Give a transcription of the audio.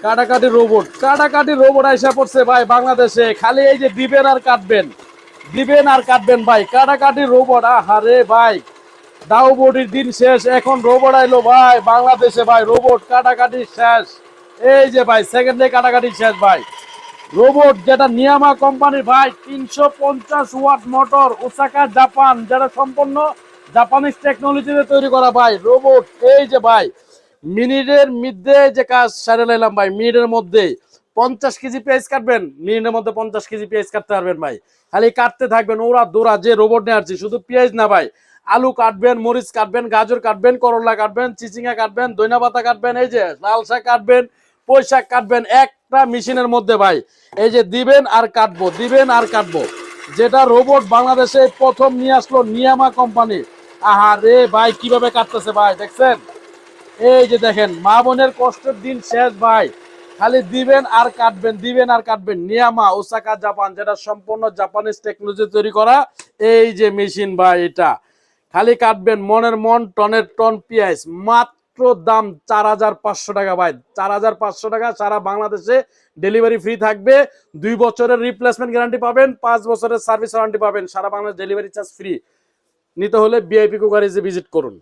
কাটাকাটি রোবট, কাটাকাটি রোবট আইসা পড়ছে ভাই বাংলাদেশে। খালি এই যে দিবেন আর কাটবেন, দিবেন আর কাটবেন ভাই, কাটাকাটি রোবট। আহারে ভাই, দাও বডির দিন শেষ, এখন রোবট আইলো ভাই বাংলাদেশে ভাই, রোবট কাটাকাটি শেষ। এই যে ভাই সেকেন্ডে কাটাকাটি শেষ ভাই। রোবট যেটা নিয়ামা কোম্পানির ভাই, 350 ওয়াট মোটর, ওসাকা জাপান, যেটা সম্পূর্ণ জাপানিজ টেকনোলজিতে তৈরি করা ভাই রোবট। এই যে ভাই মিনিটের মধ্যে যে কাজ সারে লাইলাম ভাই, মিনিটের মধ্যে 50 কেজি পেঁয়াজ কাটবেন, মিনিটের মধ্যে 50 কেজি পেঁয়াজ কাটতে পারবেন ভাই। খালি কাটতে থাকবেন, ওরা দৌড়া যে রোবট নিয়ে আসছি, শুধু পেঁয়াজ না ভাই, আলু কাটবেন, মরিচ কাটবেন, গাজর কাটবেন, করলা কাটবেন, চিচিঙ্গা কাটবেন, দইনা পাতা কাটবেন, এই যে লাল শাক কাটবেন, পুঁই শাক কাটবেন, একটা মেশিনের মধ্যে ভাই। এই যে দিবেন আর কাটবো, দিবেন আর কাটবো, যেটা রোবট বাংলাদেশে প্রথম নিয়ে আসলো নিয়ামা কোম্পানি। আহারে ভাই কিভাবে কাটতেছে ভাই, দেখছেন? এই যে দেখেন, মা বোনের কষ্টের দিন শেষ ভাই। খালি দিবেন আর কাটবেন, দিবেন আর কাটবেন। নিয়ামা ওসাকা জাপান, যেটা সম্পূর্ণ জাপানিজ টেকনোলজি তৈরি করা এই যে মেশিন ভাই, এটা খালি কাটবেন মনের মন, টনের টন পেঁয়াজ। মাত্র দাম 4500 টাকা ভাই, 4500 টাকা। সারা বাংলাদেশে ডেলিভারি ফ্রি থাকবে, 2 বছরের রিপ্লেসমেন্ট গ্যারান্টি পাবেন, 5 বছরের সার্ভিস ওয়ারেন্টি পাবেন, সারা বাংলাদেশ ডেলিভারি চার্জ ফ্রি। নিতে হলে ভিআইপি কুকারিজে ভিজিট করুন।